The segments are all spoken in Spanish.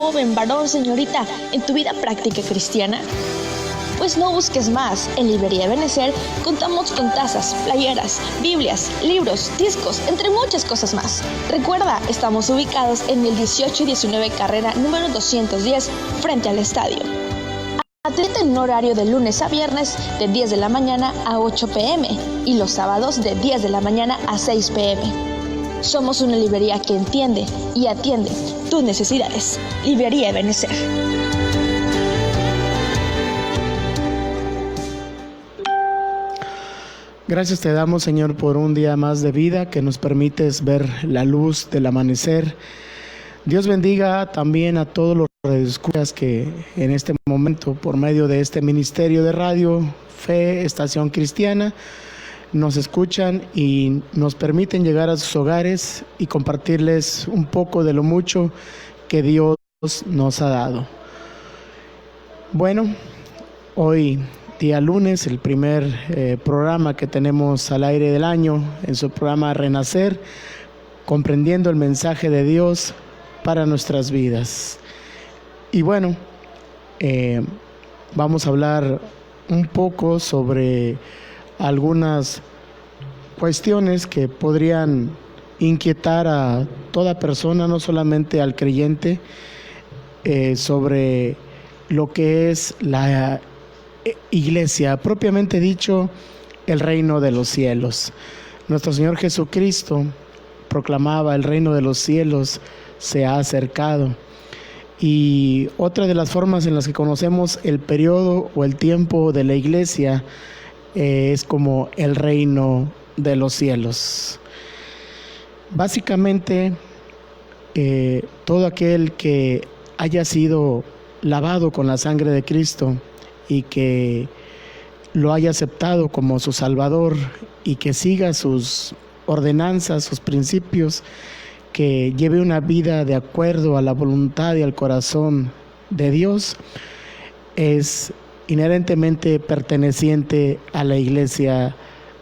joven, varón, señorita, en tu vida práctica cristiana? Pues no busques más. En Librería Ebenecer contamos con tazas, playeras, Biblias, libros, discos, entre muchas cosas más. Recuerda, estamos ubicados en el 18 y 19 carrera número 210 frente al estadio. Atenta en horario de lunes a viernes de 10 de la mañana a 8 p.m. y los sábados de 10 de la mañana a 6 p.m. Somos una librería que entiende y atiende tus necesidades. Librería Ebenecer. Gracias te damos, Señor, por un día más de vida que nos permites ver la luz del amanecer. Dios bendiga también a todos los radioescuchas que en este momento, por medio de este ministerio de radio, Fe, Estación Cristiana, nos escuchan y nos permiten llegar a sus hogares y compartirles un poco de lo mucho que Dios nos ha dado. Bueno, hoy día lunes, el primer programa que tenemos al aire del año, en su programa Renacer, comprendiendo el mensaje de Dios para nuestras vidas. Y bueno, vamos a hablar un poco sobre algunas cuestiones que podrían inquietar a toda persona, no solamente al creyente, sobre lo que es la iglesia, propiamente dicho, el reino de los cielos. Nuestro Señor Jesucristo proclamaba: el reino de los cielos se ha acercado. Y otra de las formas en las que conocemos el periodo o el tiempo de la iglesia es como el reino de los cielos. Básicamente, todo aquel que haya sido lavado con la sangre de Cristo y que lo haya aceptado como su Salvador y que siga sus ordenanzas, sus principios, que lleve una vida de acuerdo a la voluntad y al corazón de Dios, es inherentemente perteneciente a la iglesia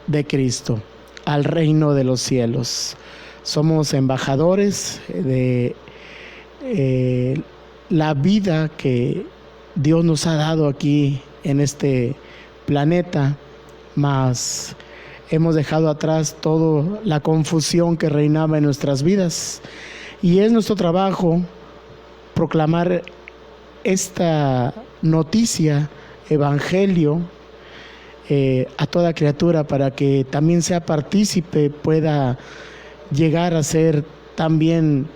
de Cristo, al reino de los cielos. Somos embajadores de la vida que Dios nos ha dado aquí en este planeta, mas hemos dejado atrás toda la confusión que reinaba en nuestras vidas, y es nuestro trabajo proclamar esta noticia, evangelio, a toda criatura, para que también sea partícipe, pueda llegar a ser también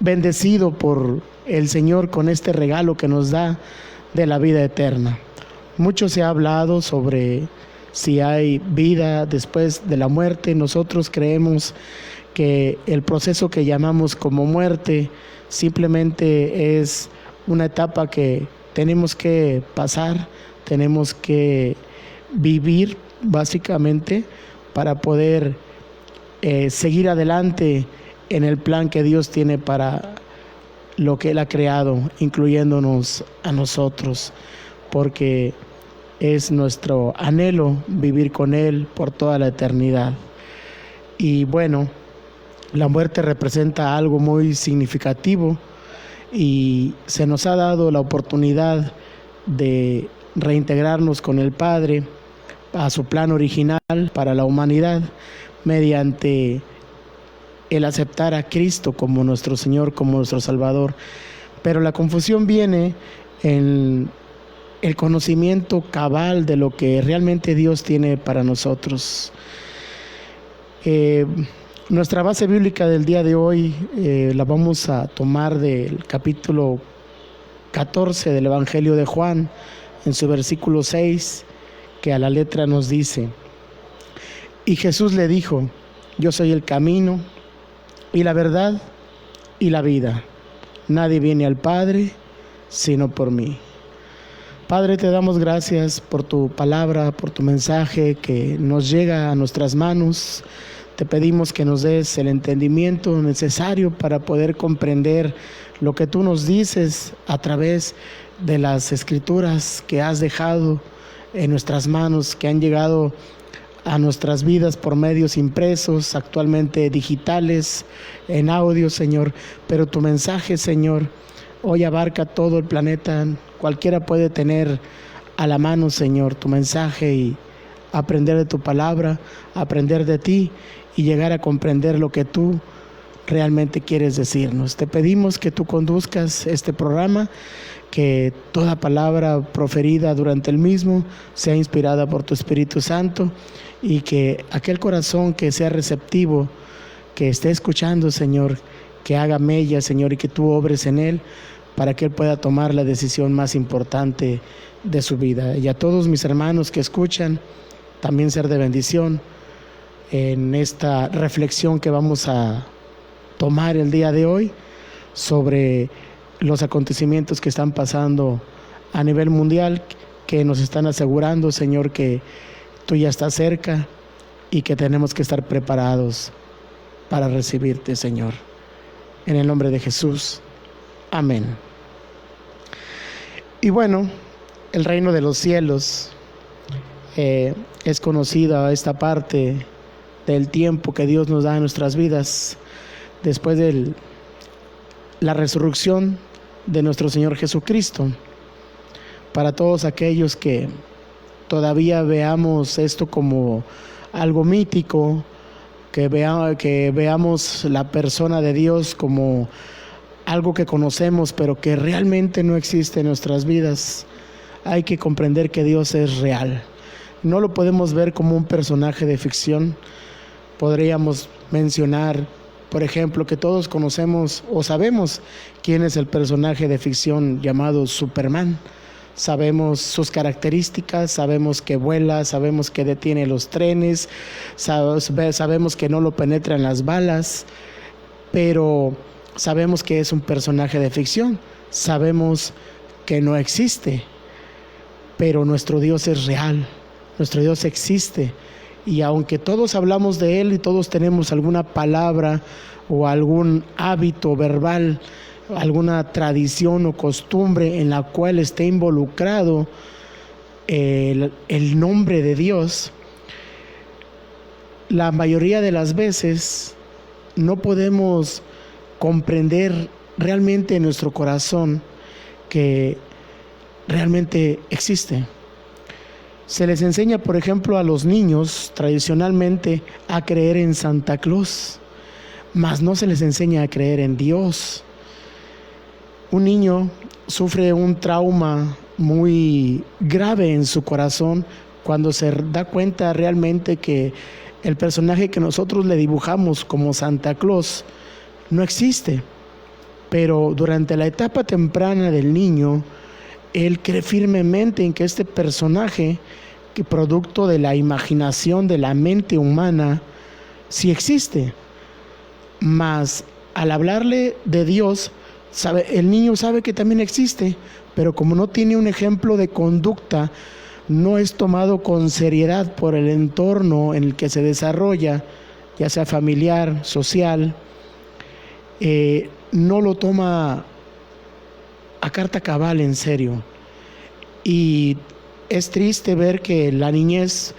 bendecido por el Señor con este regalo que nos da de la vida eterna. Mucho se ha hablado sobre si hay vida después de la muerte. Nosotros creemos que el proceso que llamamos como muerte simplemente es una etapa que tenemos que pasar, tenemos que vivir básicamente para poder seguir adelante en el plan que Dios tiene para lo que Él ha creado, incluyéndonos a nosotros, porque es nuestro anhelo vivir con Él por toda la eternidad. Y bueno, la muerte representa algo muy significativo y se nos ha dado la oportunidad de reintegrarnos con el Padre a su plan original para la humanidad mediante el aceptar a Cristo como nuestro Señor, como nuestro Salvador. Pero la confusión viene en el conocimiento cabal de lo que realmente Dios tiene para nosotros. Nuestra base bíblica del día de hoy la vamos a tomar del capítulo 14 del Evangelio de Juan, en su versículo 6, que a la letra nos dice: y Jesús le dijo: yo soy el camino y la verdad y la vida. Nadie viene al Padre sino por mí. Padre, te damos gracias por tu palabra, por tu mensaje que nos llega a nuestras manos. Te pedimos que nos des el entendimiento necesario para poder comprender lo que tú nos dices a través de las escrituras que has dejado en nuestras manos, que han llegado a nuestras vidas por medios impresos, actualmente digitales, en audio, Señor. Pero tu mensaje, Señor, hoy abarca todo el planeta. Cualquiera puede tener a la mano, Señor, tu mensaje y aprender de tu palabra, aprender de ti y llegar a comprender lo que tú realmente quieres decirnos. Te pedimos que tú conduzcas este programa, que toda palabra proferida durante el mismo sea inspirada por tu Espíritu Santo y que aquel corazón que sea receptivo, que esté escuchando, Señor, que haga mella, Señor, y que tú obres en él para que él pueda tomar la decisión más importante de su vida. Y a todos mis hermanos que escuchan, también ser de bendición en esta reflexión que vamos a tomar el día de hoy sobre los acontecimientos que están pasando a nivel mundial, que nos están asegurando, Señor, que tú ya estás cerca y que tenemos que estar preparados para recibirte, Señor. En el nombre de Jesús. Amén. Y bueno, el reino de los cielos es conocida esta parte del tiempo que Dios nos da en nuestras vidas después de la resurrección de nuestro Señor Jesucristo. Para todos aquellos que todavía veamos esto como algo mítico, que veamos la persona de Dios como algo que conocemos pero que realmente no existe en nuestras vidas, hay que comprender que Dios es real. No lo podemos ver como un personaje de ficción. Podríamos mencionar, por ejemplo, que todos conocemos o sabemos quién es el personaje de ficción llamado Superman. Sabemos sus características, sabemos que vuela, sabemos que detiene los trenes, sabemos que no lo penetran las balas, pero sabemos que es un personaje de ficción. Sabemos que no existe, pero nuestro Dios es real, nuestro Dios existe. Y aunque todos hablamos de Él y todos tenemos alguna palabra o algún hábito verbal, alguna tradición o costumbre en la cual esté involucrado el nombre de Dios, la mayoría de las veces no podemos comprender realmente en nuestro corazón que realmente existe. Se les enseña, por ejemplo, a los niños tradicionalmente a creer en Santa Claus, mas no se les enseña a creer en Dios. Un niño sufre un trauma muy grave en su corazón cuando se da cuenta realmente que el personaje que nosotros le dibujamos como Santa Claus no existe. Pero durante la etapa temprana del niño, él cree firmemente en que este personaje, que producto de la imaginación de la mente humana, sí existe. Mas al hablarle de Dios, el niño sabe que también existe, pero como no tiene un ejemplo de conducta, no es tomado con seriedad por el entorno en el que se desarrolla, ya sea familiar, social, no lo toma a carta cabal en serio. Y es triste ver que la niñez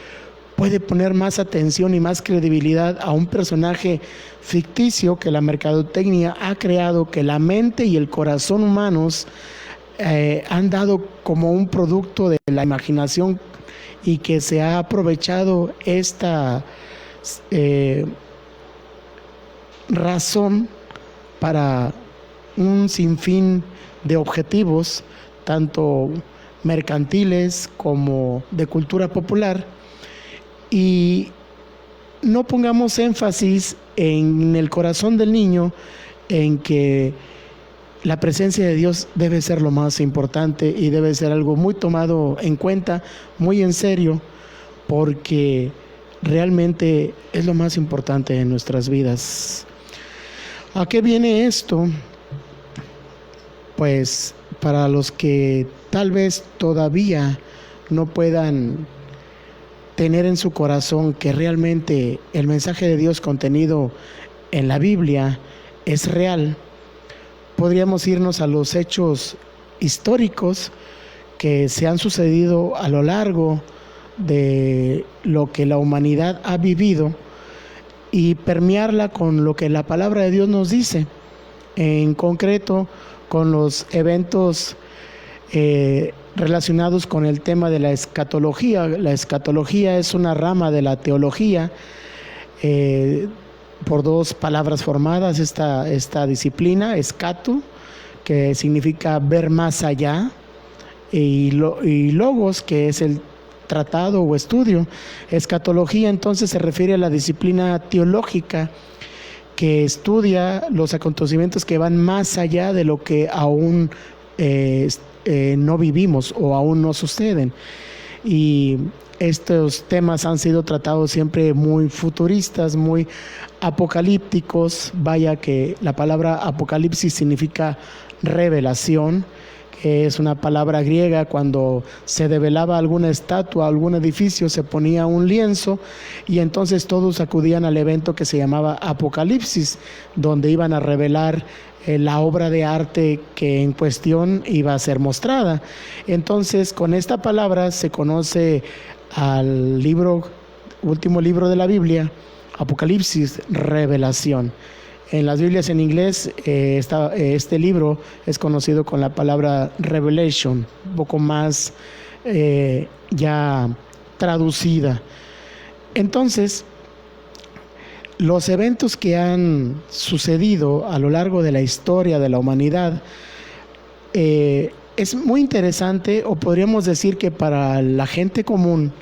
puede poner más atención y más credibilidad a un personaje ficticio que la mercadotecnia ha creado, que la mente y el corazón humanos han dado como un producto de la imaginación, y que se ha aprovechado esta razón para un sinfín de objetivos, tanto mercantiles como de cultura popular. Y no pongamos énfasis en el corazón del niño en que la presencia de Dios debe ser lo más importante y debe ser algo muy tomado en cuenta, muy en serio, porque realmente es lo más importante en nuestras vidas. ¿A qué viene esto? Pues para los que tal vez todavía no puedan tener en su corazón que realmente el mensaje de Dios contenido en la Biblia es real, podríamos irnos a los hechos históricos que se han sucedido a lo largo de lo que la humanidad ha vivido y permearla con lo que la palabra de Dios nos dice, en concreto con los eventos relacionados con el tema de la escatología. La escatología es una rama de la teología, por dos palabras formadas esta disciplina, escato, que significa ver más allá, y logos, que es el tratado o estudio. Escatología entonces se refiere a la disciplina teológica que estudia los acontecimientos que van más allá de lo que aún no vivimos o aún no suceden. Y estos temas han sido tratados siempre muy futuristas, muy apocalípticos. Vaya que la palabra apocalipsis significa revelación, que es una palabra griega. Cuando se develaba alguna estatua, algún edificio, se ponía un lienzo y entonces todos acudían al evento que se llamaba Apocalipsis, donde iban a revelar la obra de arte que en cuestión iba a ser mostrada. Entonces, con esta palabra se conoce al último libro de la Biblia, Apocalipsis, revelación. En las Biblias en inglés, este libro es conocido con la palabra Revelation, un poco más ya traducida. Entonces, los eventos que han sucedido a lo largo de la historia de la humanidad, es muy interesante, o podríamos decir que para la gente común,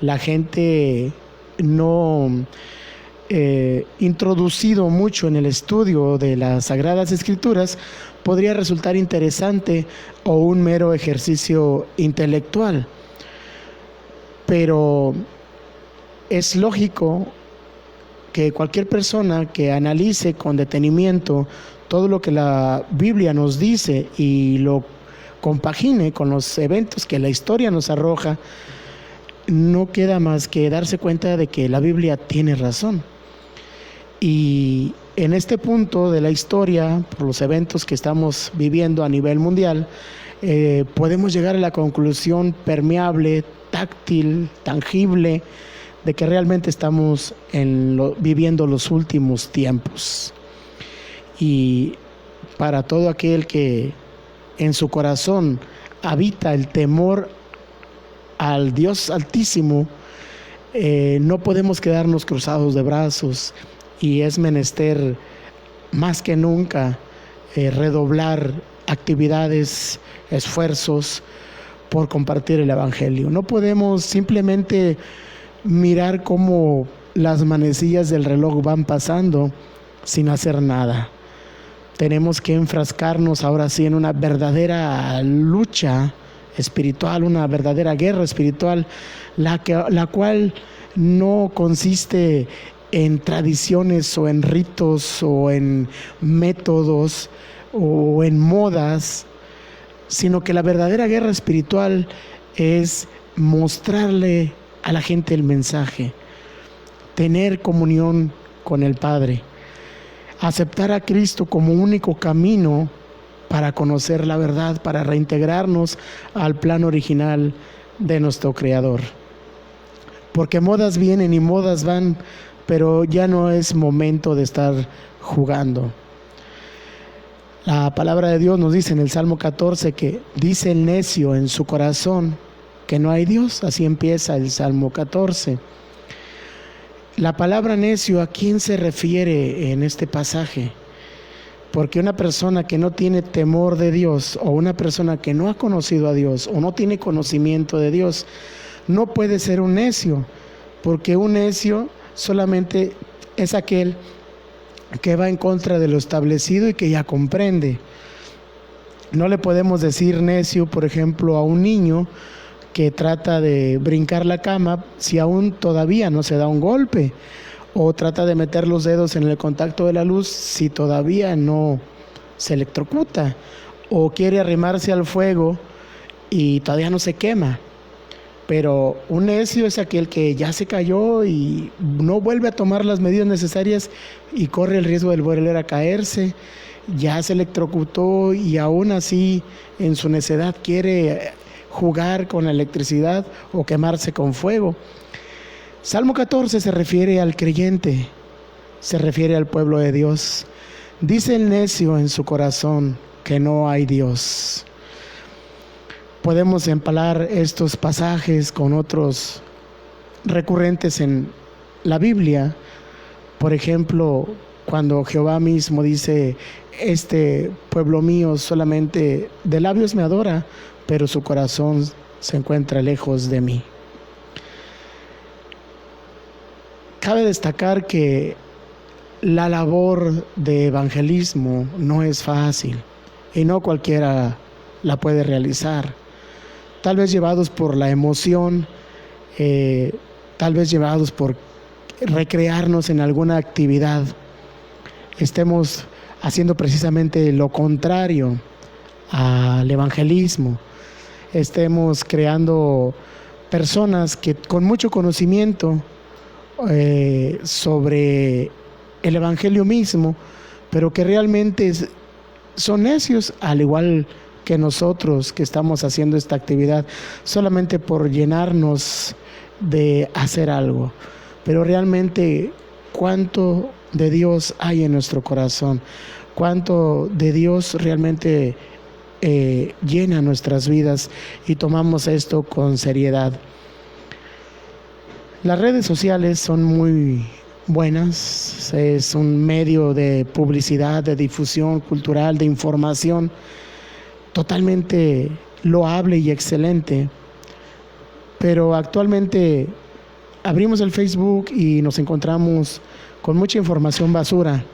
la gente no introducido mucho en el estudio de las Sagradas Escrituras, podría resultar interesante o un mero ejercicio intelectual. Pero es lógico que cualquier persona que analice con detenimiento todo lo que la Biblia nos dice y lo compagine con los eventos que la historia nos arroja, no queda más que darse cuenta de que la Biblia tiene razón. Y en este punto de la historia, por los eventos que estamos viviendo a nivel mundial, podemos llegar a la conclusión permeable, táctil, tangible, de que realmente estamos viviendo los últimos tiempos. Y para todo aquel que en su corazón habita el temor al Dios Altísimo, no podemos quedarnos cruzados de brazos, y es menester más que nunca redoblar actividades, esfuerzos por compartir el Evangelio. No podemos simplemente mirar cómo las manecillas del reloj van pasando sin hacer nada. Tenemos que enfrascarnos ahora sí en una verdadera lucha espiritual, una verdadera guerra espiritual, la cual no consiste en tradiciones o en ritos o en métodos o en modas, sino que la verdadera guerra espiritual es mostrarle a la gente el mensaje, tener comunión con el Padre, aceptar a Cristo como único camino para conocer la verdad, para reintegrarnos al plan original de nuestro Creador. Porque modas vienen y modas van, pero ya no es momento de estar jugando. La palabra de Dios nos dice en el Salmo 14 que dice el necio en su corazón que no hay Dios. Así empieza el Salmo 14. La palabra necio, ¿a quién se refiere en este pasaje? Porque una persona que no tiene temor de Dios, o una persona que no ha conocido a Dios, o no tiene conocimiento de Dios, no puede ser un necio, porque un necio solamente es aquel que va en contra de lo establecido y que ya comprende. No le podemos decir necio, por ejemplo, a un niño que trata de brincar la cama si aún todavía no se da un golpe, o trata de meter los dedos en el contacto de la luz si todavía no se electrocuta, o quiere arrimarse al fuego y todavía no se quema. Pero un necio es aquel que ya se cayó y no vuelve a tomar las medidas necesarias y corre el riesgo de volver a caerse. Ya se electrocutó y aún así en su necedad quiere jugar con la electricidad o quemarse con fuego. Salmo 14 se refiere al creyente, se refiere al pueblo de Dios. Dice el necio en su corazón que no hay Dios. Podemos empalar estos pasajes con otros recurrentes en la Biblia. Por ejemplo, cuando Jehová mismo dice: este pueblo mío solamente de labios me adora, pero su corazón se encuentra lejos de mí. Cabe destacar que la labor de evangelismo no es fácil y no cualquiera la puede realizar. Tal vez llevados por la emoción, tal vez llevados por recrearnos en alguna actividad, estemos haciendo precisamente lo contrario al evangelismo. Estemos creando personas que con mucho conocimiento sobre el evangelio mismo, pero que realmente son necios, al igual que nosotros que estamos haciendo esta actividad solamente por llenarnos de hacer algo. Pero realmente, ¿cuánto de Dios hay en nuestro corazón? ¿Cuánto de Dios realmente llena nuestras vidas y tomamos esto con seriedad? Las redes sociales son muy buenas, es un medio de publicidad, de difusión cultural, de información totalmente loable y excelente, pero actualmente abrimos el Facebook y nos encontramos con mucha información basura,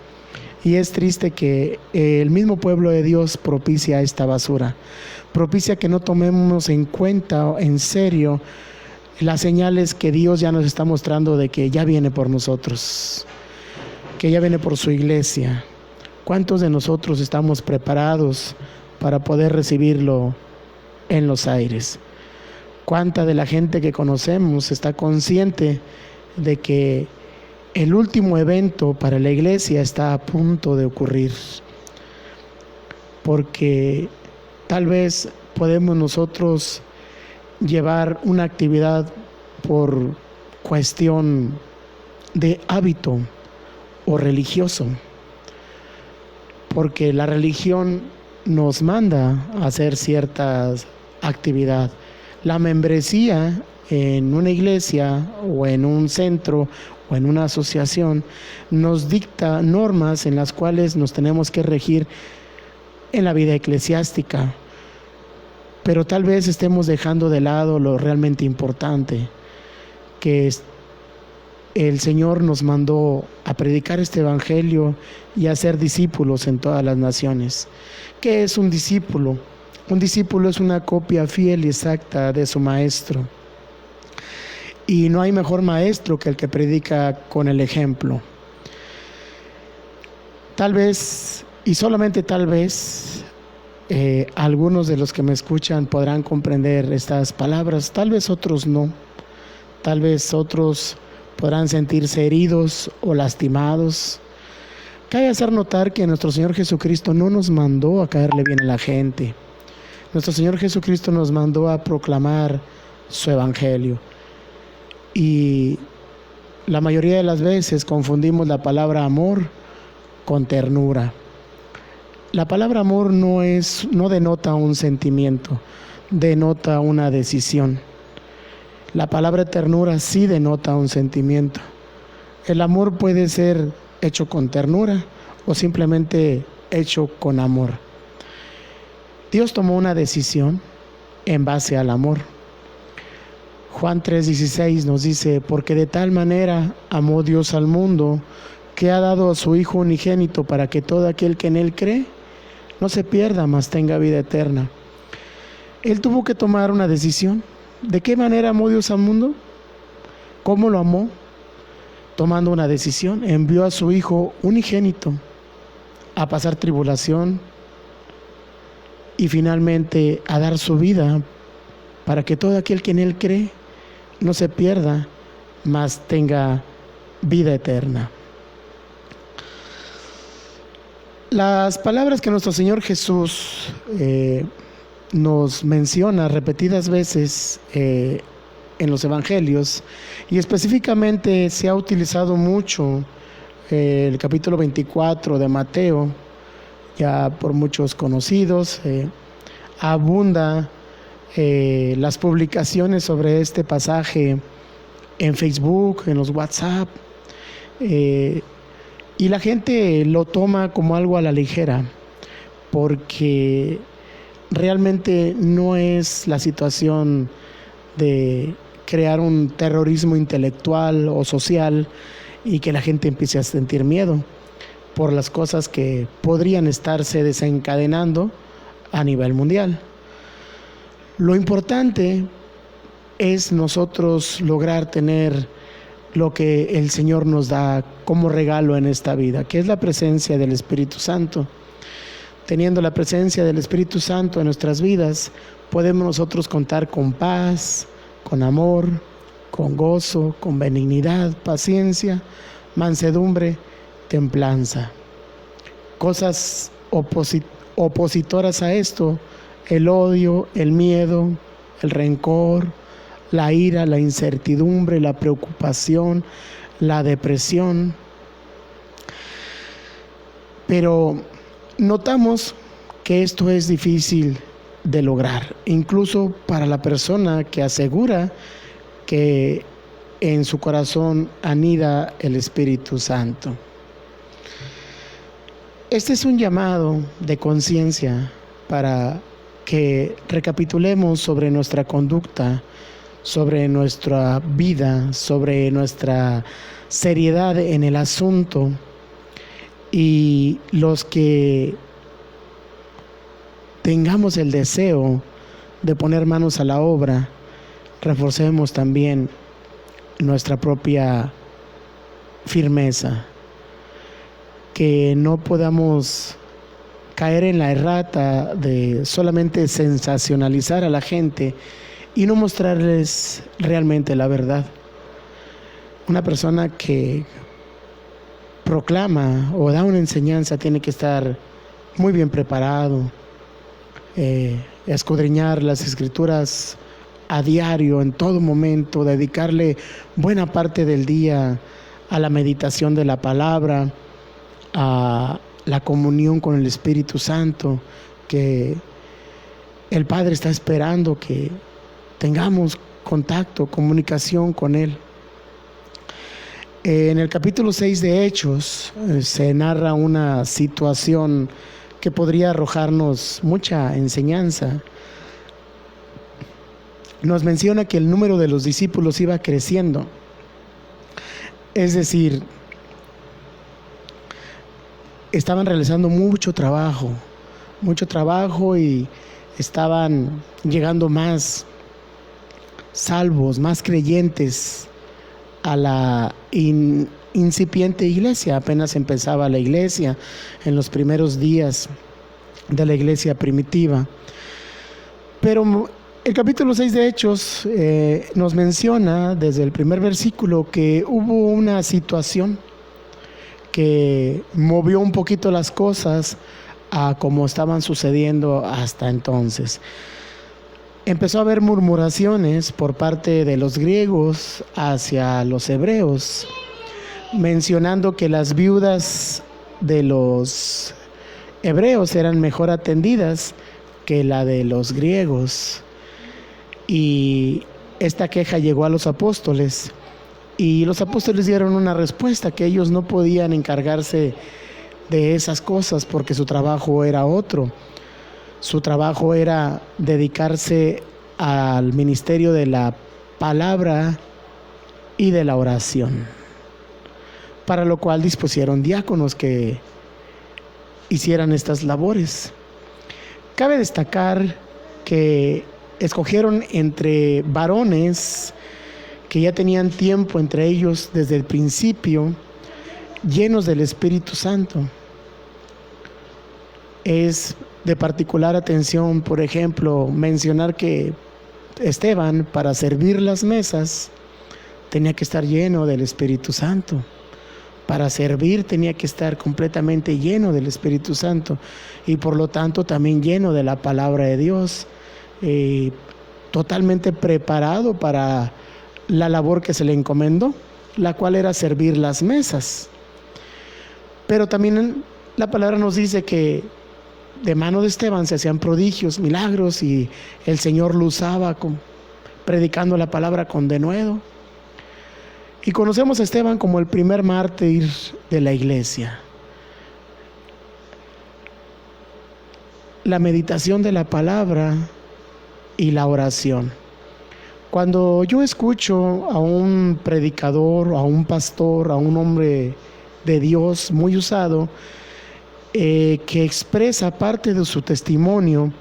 y es triste que el mismo pueblo de Dios propicia esta basura, propicia que no tomemos en cuenta, en serio, las señales que Dios ya nos está mostrando de que ya viene por nosotros, que ya viene por su iglesia. ¿Cuántos de nosotros estamos preparados para poder recibirlo en los aires? ¿Cuánta de la gente que conocemos está consciente de que el último evento para la iglesia está a punto de ocurrir? Porque tal vez podemos nosotros llevar una actividad por cuestión de hábito o religioso, porque la religión nos manda a hacer cierta actividad. La membresía en una iglesia o en un centro o en una asociación nos dicta normas en las cuales nos tenemos que regir en la vida eclesiástica, pero tal vez estemos dejando de lado lo realmente importante, que el Señor nos mandó a predicar este evangelio y a ser discípulos en todas las naciones. ¿Qué es un discípulo? Un discípulo es una copia fiel y exacta de su maestro. Y no hay mejor maestro que el que predica con el ejemplo. Tal vez, y solamente tal vez, algunos de los que me escuchan podrán comprender estas palabras, tal vez otros no. Tal vez otros podrán sentirse heridos o lastimados. Cabe hacer notar que nuestro Señor Jesucristo no nos mandó a caerle bien a la gente. Nuestro Señor Jesucristo nos mandó a proclamar su evangelio. Y la mayoría de las veces confundimos la palabra amor con ternura. La palabra amor no denota un sentimiento, denota una decisión. La palabra ternura sí denota un sentimiento. El amor puede ser hecho con ternura o simplemente hecho con amor. Dios tomó una decisión en base al amor. Juan 3:16 nos dice: porque de tal manera amó Dios al mundo, que ha dado a su Hijo unigénito, para que todo aquel que en Él cree no se pierda, mas tenga vida eterna. Él tuvo que tomar una decisión. ¿De qué manera amó Dios al mundo? ¿Cómo lo amó? Tomando una decisión. Envió a su Hijo unigénito a pasar tribulación y finalmente a dar su vida para que todo aquel que en Él cree no se pierda, mas tenga vida eterna. Las palabras que nuestro Señor Jesús nos menciona repetidas veces en los evangelios, y específicamente se ha utilizado mucho el capítulo 24 de Mateo, ya por muchos conocidos. Abunda las publicaciones sobre este pasaje en Facebook, en los WhatsApp, y la gente lo toma como algo a la ligera, porque realmente no es la situación de crear un terrorismo intelectual o social y que la gente empiece a sentir miedo por las cosas que podrían estarse desencadenando a nivel mundial. Lo importante es nosotros lograr tener lo que el Señor nos da como regalo en esta vida, que es la presencia del Espíritu Santo. Teniendo la presencia del Espíritu Santo en nuestras vidas, podemos nosotros contar con paz, con amor, con gozo, con benignidad, paciencia, mansedumbre, templanza. Cosas opositoras a esto: el odio, el miedo, el rencor, la ira, la incertidumbre, la preocupación, la depresión. Pero notamos que esto es difícil de lograr, incluso para la persona que asegura que en su corazón anida el Espíritu Santo. Este es un llamado de conciencia para que recapitulemos sobre nuestra conducta, sobre nuestra vida, sobre nuestra seriedad en el asunto, y los que tengamos el deseo de poner manos a la obra, reforcemos también nuestra propia firmeza, que no podamos caer en la errata de solamente sensacionalizar a la gente y no mostrarles realmente la verdad. Una persona que proclama o da una enseñanza tiene que estar muy bien preparado, escudriñar las Escrituras a diario, en todo momento, dedicarle buena parte del día a la meditación de la palabra, a la comunión con el Espíritu Santo, que el Padre está esperando que tengamos contacto, comunicación con Él. En el capítulo 6 de Hechos se narra una situación que podría arrojarnos mucha enseñanza. Nos menciona que el número de los discípulos iba creciendo. Es decir, estaban realizando mucho trabajo y estaban llegando más salvos, más creyentes a la incipiente iglesia. Apenas empezaba la iglesia en los primeros días de la iglesia primitiva. Pero el capítulo 6 de Hechos nos menciona desde el primer versículo que hubo una situación que movió un poquito las cosas a como estaban sucediendo hasta entonces. Empezó a haber murmuraciones por parte de los griegos hacia los hebreos, mencionando que las viudas de los hebreos eran mejor atendidas que la de los griegos. Y esta queja llegó a los apóstoles, y los apóstoles dieron una respuesta: que ellos no podían encargarse de esas cosas porque su trabajo era otro. Su trabajo era dedicarse al ministerio de la palabra y de la oración, para lo cual dispusieron diáconos que hicieran estas labores. Cabe destacar que escogieron entre varones que ya tenían tiempo entre ellos desde el principio, llenos del Espíritu Santo. Es de particular atención, por ejemplo, mencionar que Esteban, para servir las mesas, tenía que estar lleno del Espíritu Santo. Para servir tenía que estar completamente lleno del Espíritu Santo, y por lo tanto también lleno de la palabra de Dios. totalmente preparado para la labor que se le encomendó, la cual era servir las mesas. Pero también la palabra nos dice que de mano de Esteban se hacían prodigios, milagros, y el Señor lo usaba predicando la palabra con denuedo. Y conocemos a Esteban como el primer mártir de la iglesia. La meditación de la palabra y la oración. Cuando yo escucho a un predicador, a un pastor, a un hombre de Dios muy usado, que expresa parte de su testimonio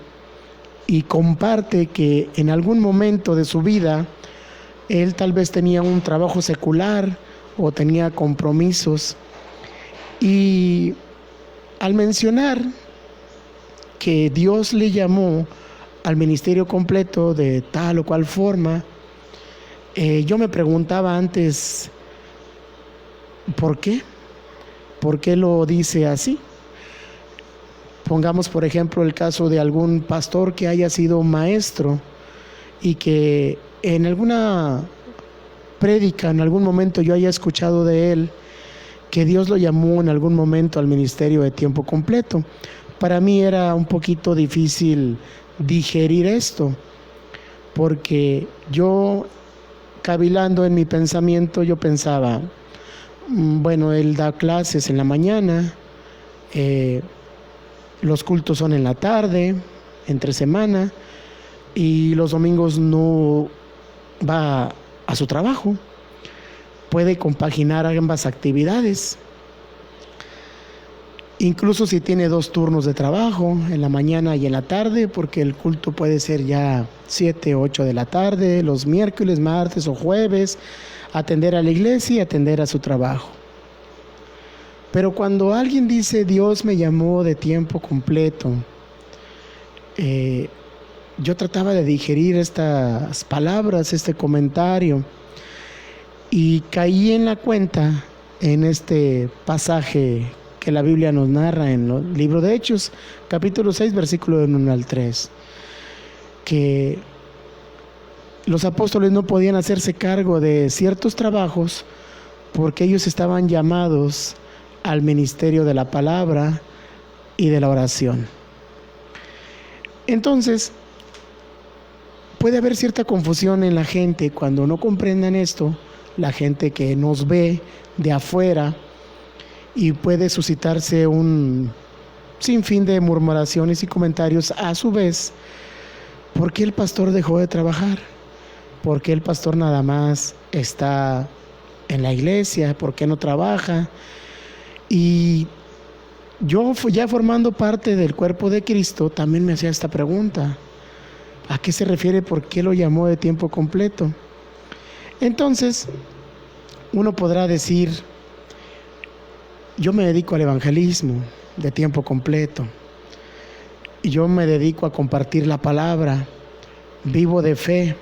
y comparte que en algún momento de su vida él tal vez tenía un trabajo secular o tenía compromisos, y al mencionar que Dios le llamó al ministerio completo de tal o cual forma, yo me preguntaba antes, ¿por qué? ¿Por qué lo dice así? Pongamos por ejemplo el caso de algún pastor que haya sido maestro y que en alguna prédica, en algún momento yo haya escuchado de él que Dios lo llamó en algún momento al ministerio de tiempo completo. Para mí era un poquito difícil digerir esto, porque yo, cavilando en mi pensamiento, yo pensaba, bueno, él da clases en la mañana, los cultos son en la tarde, entre semana, y los domingos no va a su trabajo. Puede compaginar ambas actividades. Incluso si tiene 2 turnos de trabajo, en la mañana y en la tarde, porque el culto puede ser ya 7 o 8 de la tarde, los miércoles, martes o jueves, atender a la iglesia y atender a su trabajo. Pero cuando alguien dice Dios me llamó de tiempo completo, yo trataba de digerir estas palabras, este comentario, y caí en la cuenta en este pasaje que la Biblia nos narra en el libro de Hechos, capítulo 6, versículo del 1 al 3, que los apóstoles no podían hacerse cargo de ciertos trabajos porque ellos estaban llamados al ministerio de la palabra y de la oración. Entonces, puede haber cierta confusión en la gente cuando no comprendan esto, la gente que nos ve de afuera, y puede suscitarse un sinfín de murmuraciones y comentarios a su vez. ¿Por qué el pastor dejó de trabajar? ¿Por qué el pastor nada más está en la iglesia? ¿Por qué no trabaja? Y yo, ya formando parte del cuerpo de Cristo, también me hacía esta pregunta: ¿a qué se refiere? ¿Por qué lo llamó de tiempo completo? Entonces, uno podrá decir, yo me dedico al evangelismo de tiempo completo, y yo me dedico a compartir la palabra, vivo de fe.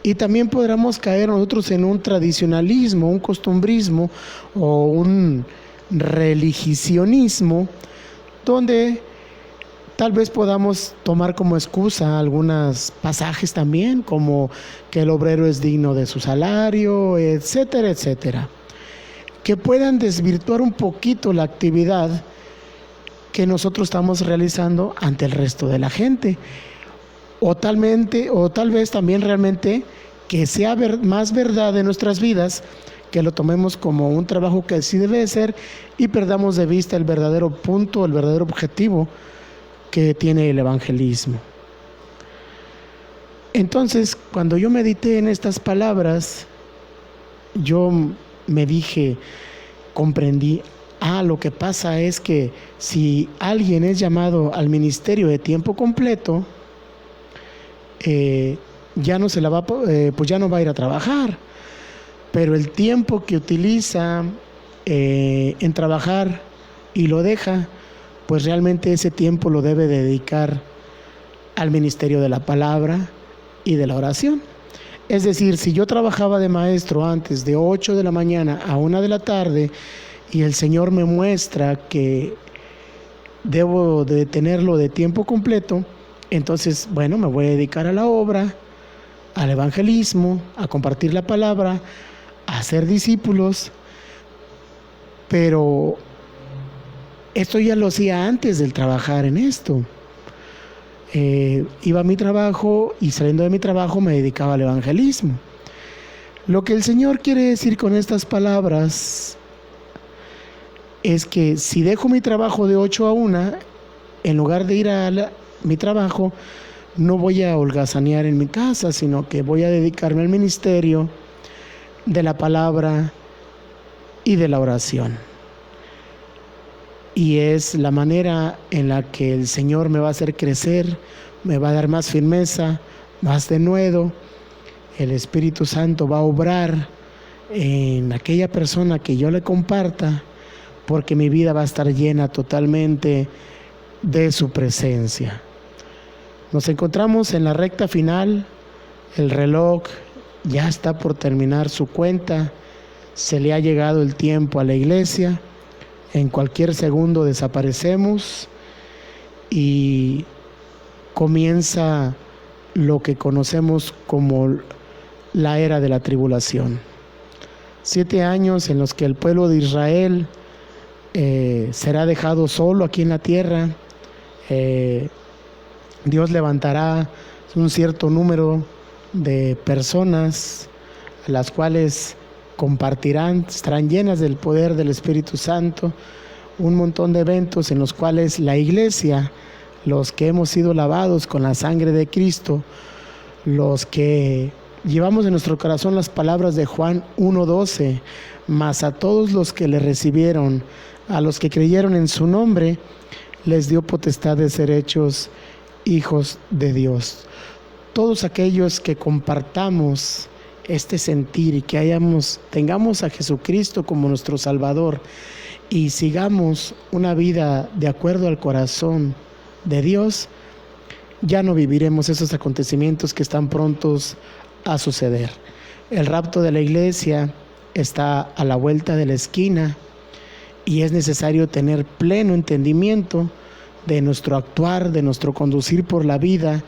Y también podremos caer nosotros en un tradicionalismo, un costumbrismo o un religisionismo, donde tal vez podamos tomar como excusa algunos pasajes también, como que el obrero es digno de su salario, etcétera, etcétera, que puedan desvirtuar un poquito la actividad que nosotros estamos realizando ante el resto de la gente, o tal vez también realmente que sea más verdad en nuestras vidas, que lo tomemos como un trabajo que sí debe ser, y perdamos de vista el verdadero punto, el verdadero objetivo que tiene el evangelismo. Entonces, cuando yo medité en estas palabras, yo me dije, comprendí, lo que pasa es que si alguien es llamado al ministerio de tiempo completo, ya no va a ir a trabajar, pero el tiempo que utiliza en trabajar y lo deja, pues realmente ese tiempo lo debe dedicar al ministerio de la palabra y de la oración. Es decir, si yo trabajaba de maestro antes de 8 de la mañana a 1 de la tarde, y el Señor me muestra que debo de tenerlo de tiempo completo, Entonces, bueno, me voy a dedicar a la obra, al evangelismo, a compartir la palabra, a hacer discípulos, pero esto ya lo hacía antes del trabajar en esto. Iba a mi trabajo y saliendo de mi trabajo me dedicaba al evangelismo. Lo que el Señor quiere decir con estas palabras es que si dejo mi trabajo de 8 a 1, en lugar de ir a mi trabajo, no voy a holgazanear en mi casa, sino que voy a dedicarme al ministerio de la palabra y de la oración. Y es la manera en la que el Señor me va a hacer crecer, me va a dar más firmeza, más denuedo. El Espíritu Santo va a obrar en aquella persona que yo le comparta, porque mi vida va a estar llena totalmente de su presencia. Nos encontramos en la recta final, el reloj ya está por terminar su cuenta, se le ha llegado el tiempo a la iglesia, en cualquier segundo desaparecemos y comienza lo que conocemos como la era de la tribulación. 7 años en los que el pueblo de Israel será dejado solo aquí en la tierra. Dios levantará un cierto número de personas, las cuales compartirán, estarán llenas del poder del Espíritu Santo, un montón de eventos en los cuales la iglesia, los que hemos sido lavados con la sangre de Cristo, los que llevamos en nuestro corazón las palabras de Juan 1:12, mas a todos los que le recibieron, a los que creyeron en su nombre, les dio potestad de ser hechos hijos de Dios. Todos aquellos que compartamos este sentir y que tengamos a Jesucristo como nuestro Salvador y sigamos una vida de acuerdo al corazón de Dios, ya no viviremos esos acontecimientos que están prontos a suceder. El rapto de la iglesia está a la vuelta de la esquina y es necesario tener pleno entendimiento de nuestro actuar, de nuestro conducir por la vida,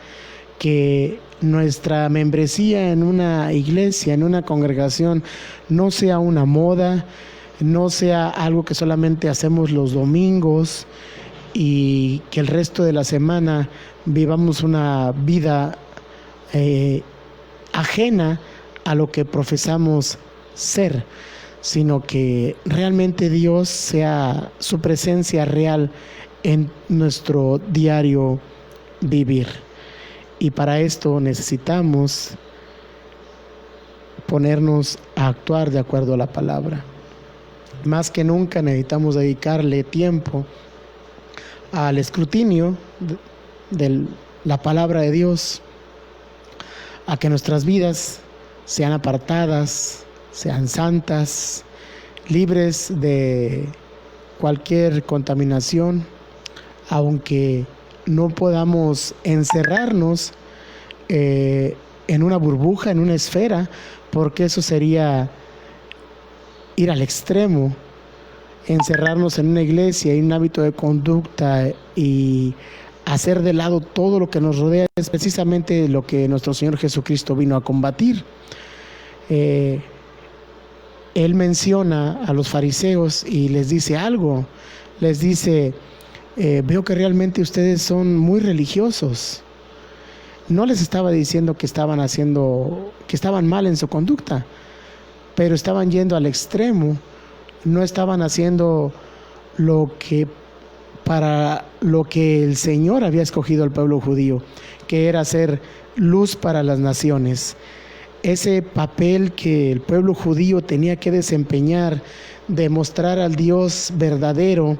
que nuestra membresía en una iglesia, en una congregación, no sea una moda, no sea algo que solamente hacemos los domingos y que el resto de la semana vivamos una vida ajena a lo que profesamos ser, sino que realmente Dios sea su presencia real en nuestro diario vivir. Y para esto necesitamos ponernos a actuar de acuerdo a la palabra. Más que nunca necesitamos dedicarle tiempo al escrutinio de la palabra de Dios, a que nuestras vidas sean apartadas, sean santas, libres de cualquier contaminación, aunque no podamos encerrarnos en una burbuja, en una esfera, porque eso sería ir al extremo, encerrarnos en una iglesia, en un hábito de conducta y hacer de lado todo lo que nos rodea. Es precisamente lo que nuestro Señor Jesucristo vino a combatir. Él menciona a los fariseos y les dice algo, les dice: veo que realmente ustedes son muy religiosos. No les estaba diciendo que estaban mal en su conducta, pero estaban yendo al extremo, no estaban haciendo para lo que el Señor había escogido al pueblo judío, que era ser luz para las naciones. Ese papel que el pueblo judío tenía que desempeñar, de mostrar al Dios verdadero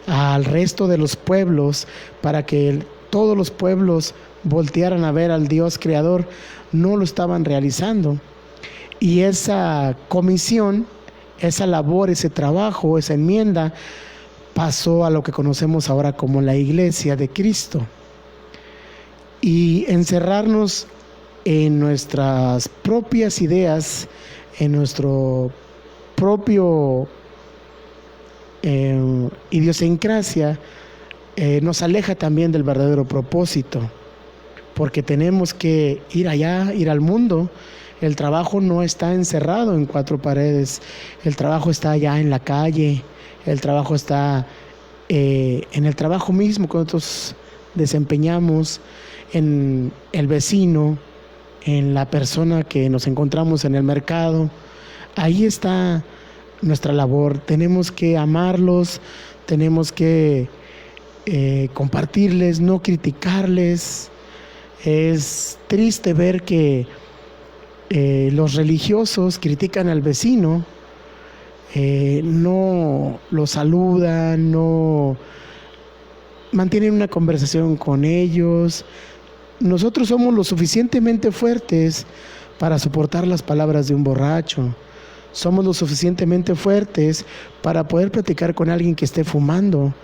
al resto de los pueblos, para que todos los pueblos voltearan a ver al Dios creador, no lo estaban realizando. Y esa comisión, esa labor, ese trabajo, esa enmienda pasó a lo que conocemos ahora como la Iglesia de Cristo. Y encerrarnos en nuestras propias ideas, en nuestro propio idiosincrasia, nos aleja también del verdadero propósito porque tenemos que ir allá, ir al mundo. El trabajo no está encerrado en cuatro paredes, el trabajo está allá en la calle, el trabajo está en el trabajo mismo que nosotros desempeñamos, en el vecino, en la persona que nos encontramos en el mercado. Ahí está nuestra labor. Tenemos que amarlos, tenemos que compartirles, no criticarles. Es triste ver que los religiosos critican al vecino, no lo saludan, no mantienen una conversación con ellos. Nosotros somos lo suficientemente fuertes para soportar las palabras de un borracho. Somos lo suficientemente fuertes para poder platicar con alguien que esté fumando.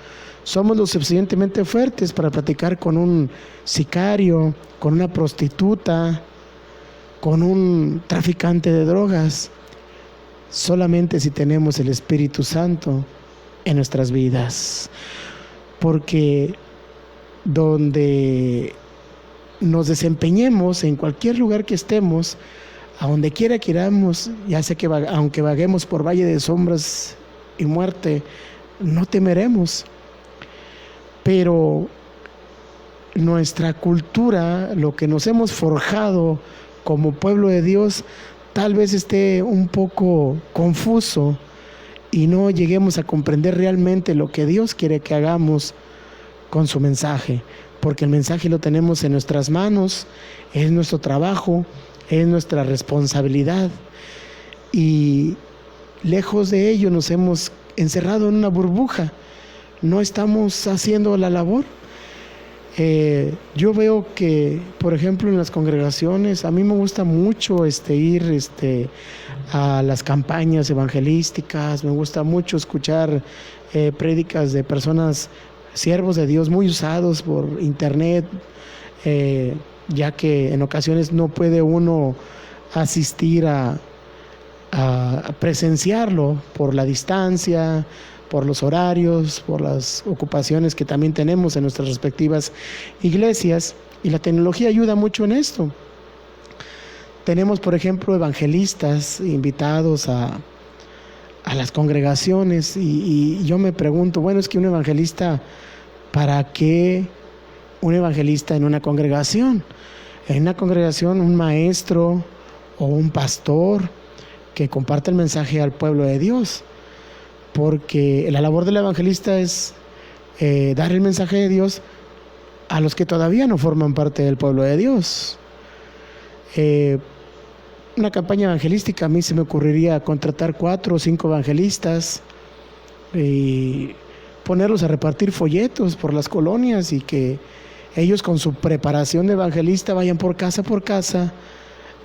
Somos lo suficientemente fuertes para platicar con un sicario, con una prostituta, con un traficante de drogas. Solamente si tenemos el Espíritu Santo en nuestras vidas. Porque donde nos desempeñemos, en cualquier lugar que estemos, a donde quiera que iramos, ya sea que aunque vaguemos por valle de sombras y muerte, no temeremos. Pero nuestra cultura, lo que nos hemos forjado como pueblo de Dios, tal vez esté un poco confuso y no lleguemos a comprender realmente lo que Dios quiere que hagamos con su mensaje. Porque el mensaje lo tenemos en nuestras manos, es nuestro trabajo, es nuestra responsabilidad. Y lejos de ello nos hemos encerrado en una burbuja, no estamos haciendo la labor. Yo veo que, por ejemplo, en las congregaciones, a mí me gusta mucho ir a las campañas evangelísticas, me gusta mucho escuchar prédicas de personas, siervos de Dios muy usados por internet, ya que en ocasiones no puede uno asistir a presenciarlo por la distancia, por los horarios, por las ocupaciones que también tenemos en nuestras respectivas iglesias, y la tecnología ayuda mucho en esto. Tenemos, por ejemplo, evangelistas invitados a las congregaciones, y yo me pregunto, bueno, es que un evangelista, ¿para qué un evangelista en una congregación? En una congregación, un maestro o un pastor que comparte el mensaje al pueblo de Dios, porque la labor del evangelista es dar el mensaje de Dios a los que todavía no forman parte del pueblo de Dios. Una campaña evangelística, a mí se me ocurriría contratar 4 o 5 evangelistas y ponerlos a repartir folletos por las colonias, y que ellos, con su preparación de evangelista, vayan por casa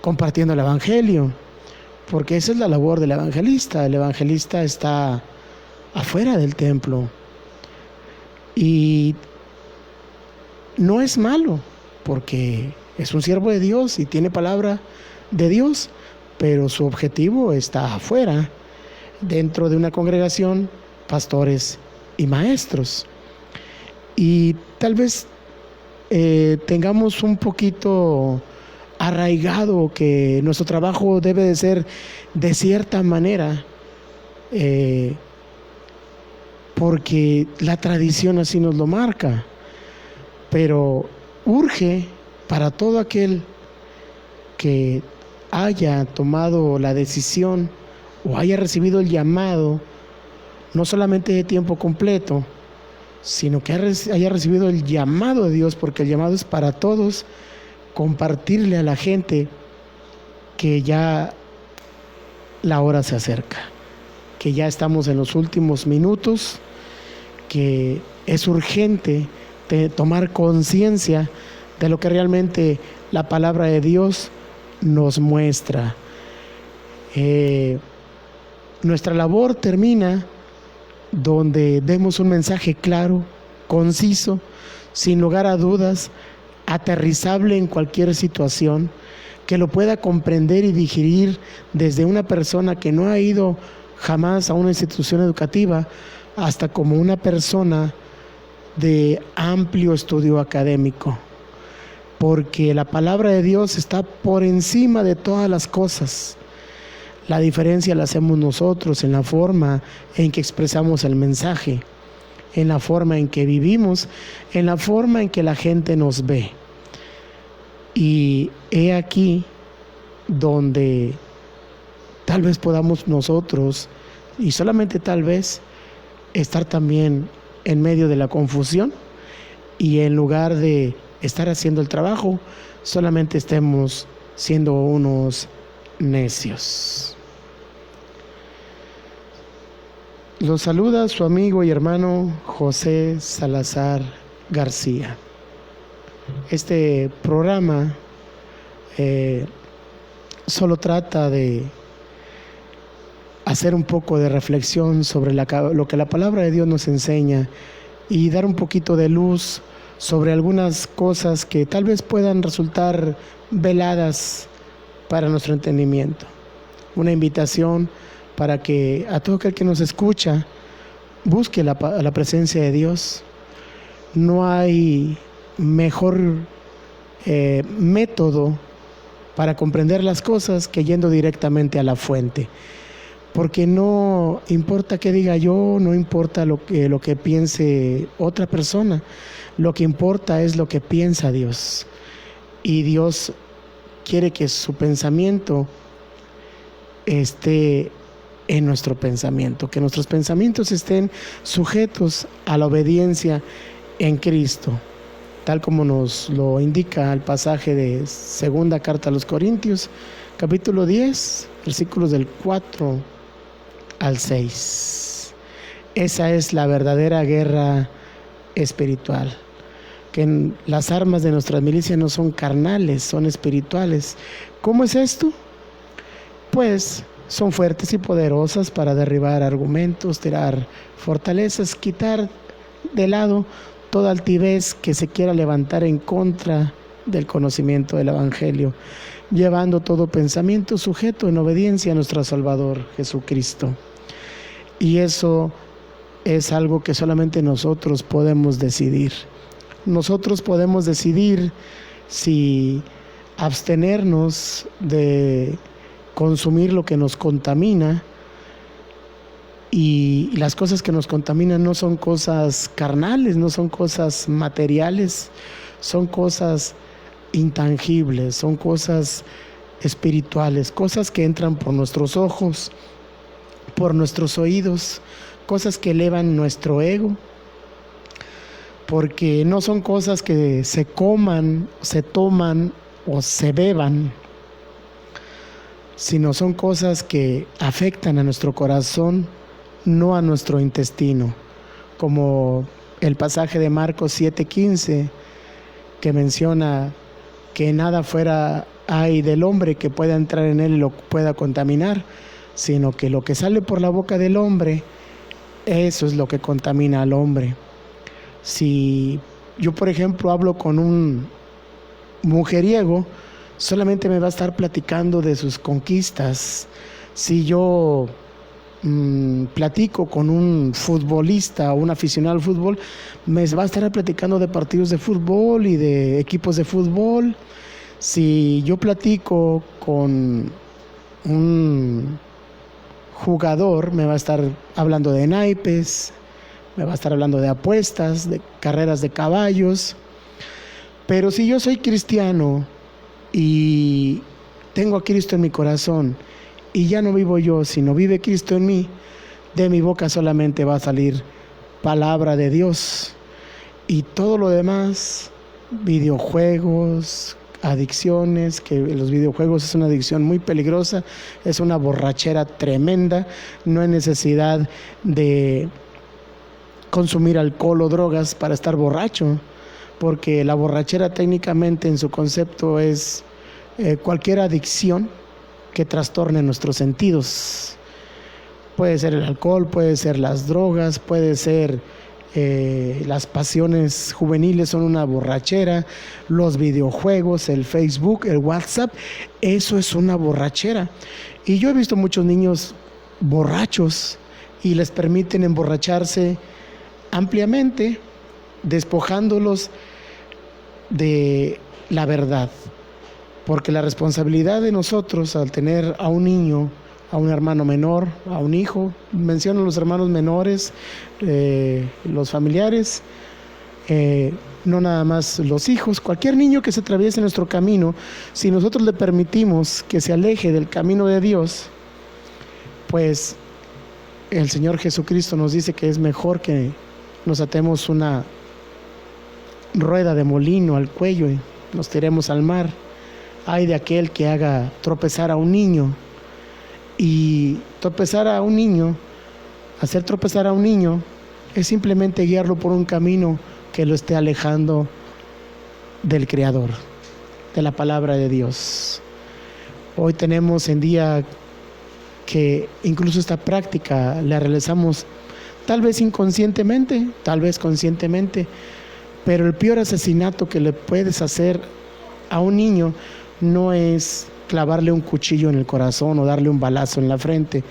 compartiendo el evangelio, porque esa es la labor del evangelista. El evangelista está afuera del templo y no es malo, porque es un siervo de Dios y tiene palabra de Dios, pero su objetivo está afuera, dentro de una congregación, pastores y maestros. Y tal vez tengamos un poquito arraigado que nuestro trabajo debe de ser de cierta manera, porque la tradición así nos lo marca. Pero urge para todo aquel que haya tomado la decisión o haya recibido el llamado, no solamente de tiempo completo, sino que haya recibido el llamado de Dios, porque el llamado es para todos, compartirle a la gente que ya la hora se acerca, que ya estamos en los últimos minutos, que es urgente tomar conciencia de lo que realmente la palabra de Dios nos muestra. Nuestra labor termina donde demos un mensaje claro, conciso, sin lugar a dudas, aterrizable en cualquier situación, que lo pueda comprender y digerir desde una persona que no ha ido jamás a una institución educativa, hasta como una persona de amplio estudio académico, porque la palabra de Dios está por encima de todas las cosas. La diferencia la hacemos nosotros en la forma en que expresamos el mensaje, en la forma en que vivimos, en la forma en que la gente nos ve. Y he aquí donde tal vez podamos nosotros, y solamente tal vez, estar también en medio de la confusión, y en lugar de estar haciendo el trabajo, solamente estemos siendo unos necios. Los saluda su amigo y hermano José Salazar García. Este programa solo trata de hacer un poco de reflexión sobre lo que la palabra de Dios nos enseña y dar un poquito de luz sobre algunas cosas que tal vez puedan resultar veladas para nuestro entendimiento. Una invitación para que a todo aquel que nos escucha busque la presencia de Dios. No hay mejor método para comprender las cosas que yendo directamente a la fuente. Porque no importa qué diga yo, no importa lo que piense otra persona, lo que importa es lo que piensa Dios. Y Dios quiere que su pensamiento esté en nuestro pensamiento, que nuestros pensamientos estén sujetos a la obediencia en Cristo, tal como nos lo indica el pasaje de segunda carta a los Corintios, capítulo 10, versículos del 4 al 6. Esa es la verdadera guerra espiritual, que las armas de nuestras milicias no son carnales, son espirituales. ¿Cómo es esto? Pues son fuertes y poderosas para derribar argumentos, tirar fortalezas, quitar de lado toda altivez que se quiera levantar en contra del conocimiento del Evangelio, llevando todo pensamiento sujeto en obediencia a nuestro Salvador Jesucristo. Y eso es algo que solamente nosotros podemos decidir. Nosotros podemos decidir si abstenernos de consumir lo que nos contamina, y las cosas que nos contaminan no son cosas carnales, no son cosas materiales, son cosas intangibles, son cosas espirituales, cosas que entran por nuestros ojos, por nuestros oídos, cosas que elevan nuestro ego, porque no son cosas que se coman, se toman o se beban, sino son cosas que afectan a nuestro corazón, no a nuestro intestino, como el pasaje de Marcos 7:15, que menciona que nada fuera hay del hombre que pueda entrar en él y lo pueda contaminar, sino que lo que sale por la boca del hombre, eso es lo que contamina al hombre. Si yo, por ejemplo, hablo con un mujeriego, solamente me va a estar platicando de sus conquistas. Si yo platico con un futbolista o un aficionado al fútbol, me va a estar platicando de partidos de fútbol y de equipos de fútbol. Si yo platico con un jugador, me va a estar hablando de naipes, me va a estar hablando de apuestas, de carreras de caballos. Pero si yo soy cristiano y tengo a Cristo en mi corazón, y ya no vivo yo, sino vive Cristo en mí, de mi boca solamente va a salir palabra de Dios. Y todo lo demás, videojuegos, adicciones, que los videojuegos es una adicción muy peligrosa, es una borrachera tremenda, no hay necesidad de consumir alcohol o drogas para estar borracho, porque la borrachera técnicamente en su concepto es cualquier adicción que trastorne nuestros sentidos. Puede ser el alcohol, puede ser las drogas, puede ser las pasiones juveniles, son una borrachera, los videojuegos, el Facebook, el WhatsApp, eso es una borrachera. Y yo he visto muchos niños borrachos y les permiten emborracharse ampliamente, despojándolos de la verdad. Porque la responsabilidad de nosotros al tener a un niño, a un hermano menor, a un hijo, menciono los hermanos menores, los familiares, no nada más los hijos, cualquier niño que se atraviese en nuestro camino, si nosotros le permitimos que se aleje del camino de Dios, pues el Señor Jesucristo nos dice que es mejor que nos atemos una rueda de molino al cuello y nos tiremos al mar. Ay de aquel que haga tropezar a un niño. Y tropezar a un niño, hacer tropezar a un niño, es simplemente guiarlo por un camino que lo esté alejando del Creador, de la palabra de Dios. Hoy tenemos en día que incluso esta práctica la realizamos tal vez inconscientemente, tal vez conscientemente, pero el peor asesinato que le puedes hacer a un niño no es clavarle un cuchillo en el corazón o darle un balazo en la frente,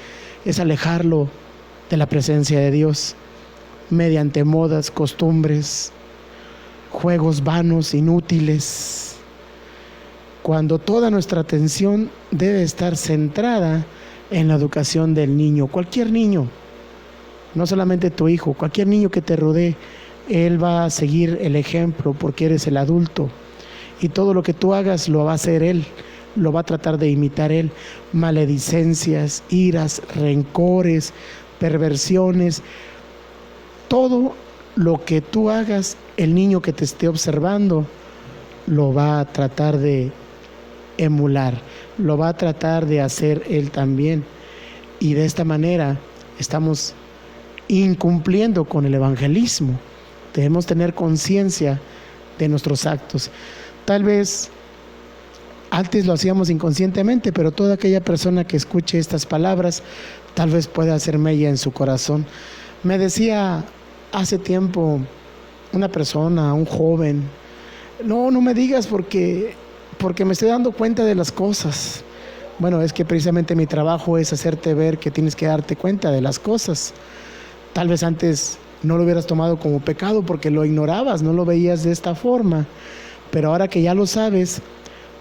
es alejarlo de la presencia de Dios mediante modas, costumbres, juegos vanos, inútiles, cuando toda nuestra atención debe estar centrada en la educación del niño, cualquier niño, no solamente tu hijo, cualquier niño que te rodee, él va a seguir el ejemplo porque eres el adulto y todo lo que tú hagas lo va a hacer él, lo va a tratar de imitar él. Maledicencias, iras, rencores, perversiones, todo lo que tú hagas, el niño que te esté observando lo va a tratar de emular, lo va a tratar de hacer él también, y de esta manera estamos incumpliendo con el evangelismo. Debemos tener conciencia de nuestros actos. Tal vez antes lo hacíamos inconscientemente, pero toda aquella persona que escuche estas palabras tal vez pueda hacer mella en su corazón. Me decía hace tiempo una persona, un joven, no me digas porque me estoy dando cuenta de las cosas. Bueno, es que precisamente mi trabajo es hacerte ver que tienes que darte cuenta de las cosas. Tal vez antes no lo hubieras tomado como pecado porque lo ignorabas, no lo veías de esta forma, pero ahora que ya lo sabes,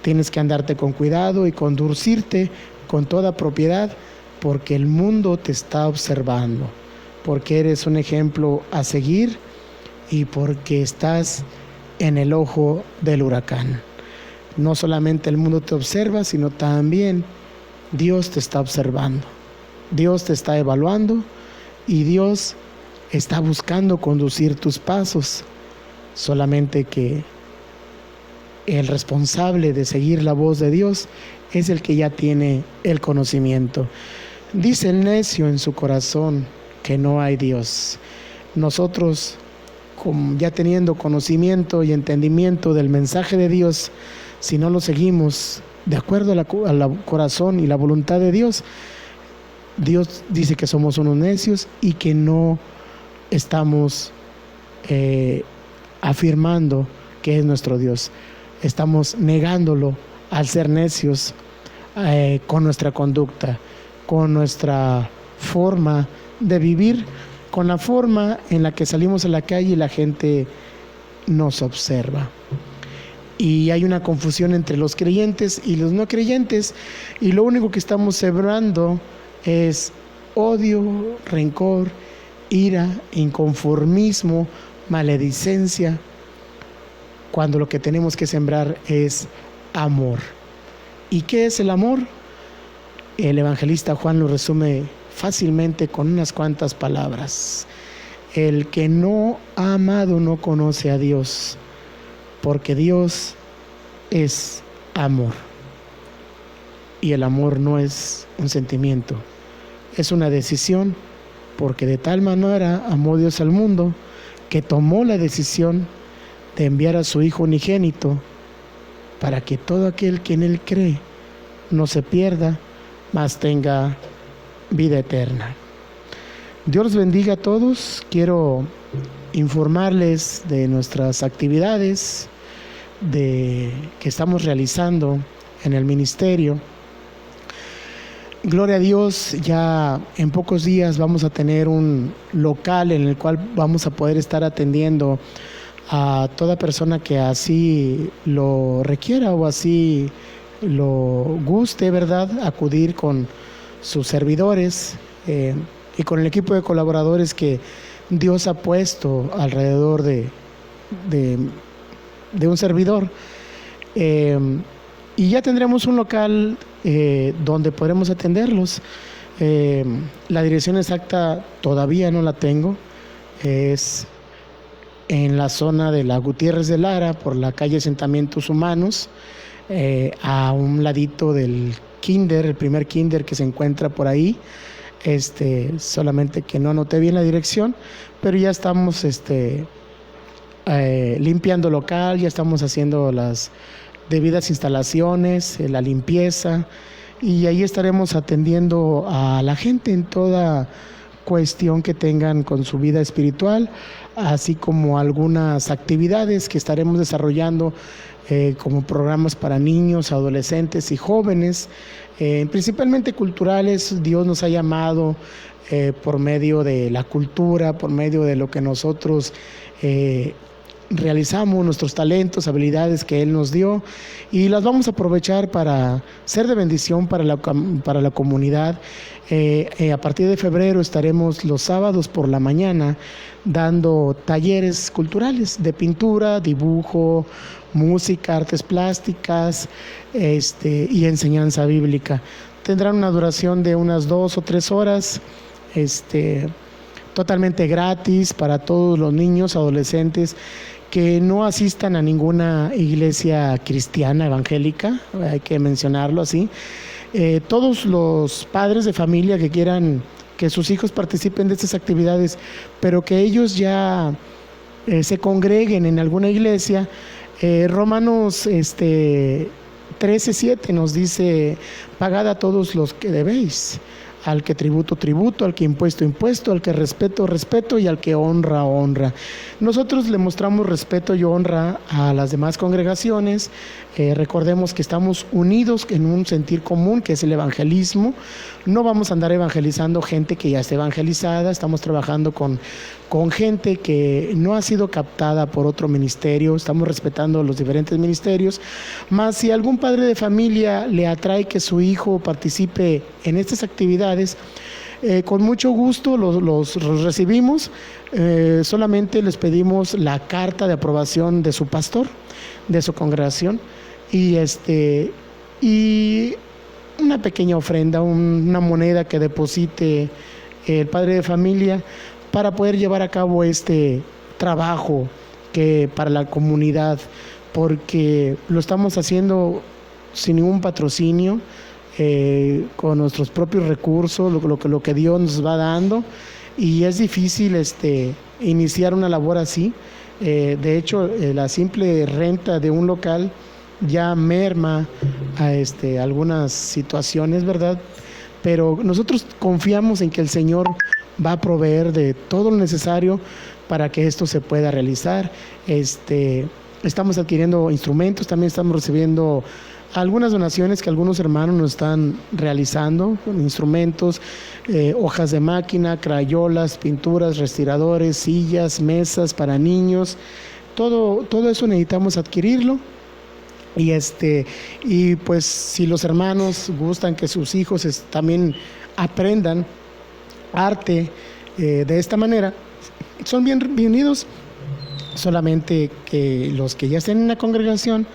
tienes que andarte con cuidado y conducirte con toda propiedad, porque el mundo te está observando, porque eres un ejemplo a seguir y porque estás en el ojo del huracán. No solamente el mundo te observa, sino también Dios te está observando. Dios te está evaluando y Dios está buscando conducir tus pasos. Solamente que el responsable de seguir la voz de Dios es el que ya tiene el conocimiento. Dice el necio en su corazón que no hay Dios. Nosotros, ya teniendo conocimiento y entendimiento del mensaje de Dios, si no lo seguimos de acuerdo al corazón y la voluntad de Dios, Dios dice que somos unos necios y que no estamos afirmando que es nuestro Dios. Estamos negándolo al ser necios con nuestra conducta, con nuestra forma de vivir, con la forma en la que salimos a la calle y la gente nos observa. Y hay una confusión entre los creyentes y los no creyentes, y lo único que estamos sembrando es odio, rencor, ira, inconformismo, maledicencia, cuando lo que tenemos que sembrar es amor. ¿Y qué es el amor? El evangelista Juan lo resume fácilmente con unas cuantas palabras. El que no ha amado no conoce a Dios, porque Dios es amor. Y el amor no es un sentimiento, es una decisión, porque de tal manera amó Dios al mundo que tomó la decisión de enviar a su Hijo unigénito para que todo aquel que en Él cree no se pierda, mas tenga vida eterna. Dios los bendiga a todos. Quiero informarles de nuestras actividades que estamos realizando en el ministerio. Gloria a Dios, ya en pocos días vamos a tener un local en el cual vamos a poder estar atendiendo a toda persona que así lo requiera o así lo guste, ¿verdad?, acudir con sus servidores y con el equipo de colaboradores que Dios ha puesto alrededor de un servidor. Y ya tendremos un local donde podremos atenderlos. La dirección exacta todavía no la tengo. Es en la zona de la Gutiérrez de Lara, por la calle Asentamientos Humanos, a un ladito del kinder, el primer kinder que se encuentra por ahí. Solamente que no anoté bien la dirección, pero ya estamos limpiando local, ya estamos haciendo las debidas instalaciones, la limpieza, y ahí estaremos atendiendo a la gente en toda cuestión que tengan con su vida espiritual, así como algunas actividades que estaremos desarrollando como programas para niños, adolescentes y jóvenes, principalmente culturales. Dios nos ha llamado por medio de la cultura, por medio de lo que nosotros realizamos, nuestros talentos, habilidades que Él nos dio, y las vamos a aprovechar para ser de bendición para la comunidad. A partir de febrero estaremos los sábados por la mañana dando talleres culturales de pintura, dibujo, música, artes plásticas y enseñanza bíblica. Tendrán una duración de unas 2 o 3 horas, totalmente gratis para todos los niños, adolescentes que no asistan a ninguna iglesia cristiana evangélica, hay que mencionarlo así. Todos los padres de familia que quieran que sus hijos participen de estas actividades, pero que ellos ya se congreguen en alguna iglesia. Romanos 13:7 nos dice: pagad a todos los que debéis, al que tributo, tributo, al que impuesto, impuesto, al que respeto, respeto, y al que honra, honra. Nosotros le mostramos respeto y honra a las demás congregaciones. Recordemos que estamos unidos en un sentir común, que es el evangelismo. No vamos a andar evangelizando gente que ya está evangelizada. Estamos trabajando con gente que no ha sido captada por otro ministerio. Estamos respetando los diferentes ministerios. Más si algún padre de familia le atrae que su hijo participe en estas actividades, con mucho gusto los recibimos. Solamente les pedimos la carta de aprobación de su pastor, de su congregación, y una pequeña ofrenda, una moneda que deposite el padre de familia para poder llevar a cabo este trabajo que para la comunidad, porque lo estamos haciendo sin ningún patrocinio, con nuestros propios recursos, lo que Dios nos va dando, y es difícil iniciar una labor así. De hecho, la simple renta de un local ya merma a algunas situaciones, ¿verdad? Pero nosotros confiamos en que el Señor va a proveer de todo lo necesario para que esto se pueda realizar. Estamos adquiriendo instrumentos, también estamos recibiendo algunas donaciones que algunos hermanos nos están realizando, con instrumentos, hojas de máquina, crayolas, pinturas, respiradores, sillas, mesas para niños. Todo eso necesitamos adquirirlo. Y pues si los hermanos gustan que sus hijos también aprendan arte de esta manera, son bienvenidos. Solamente que los que ya estén en la congregación,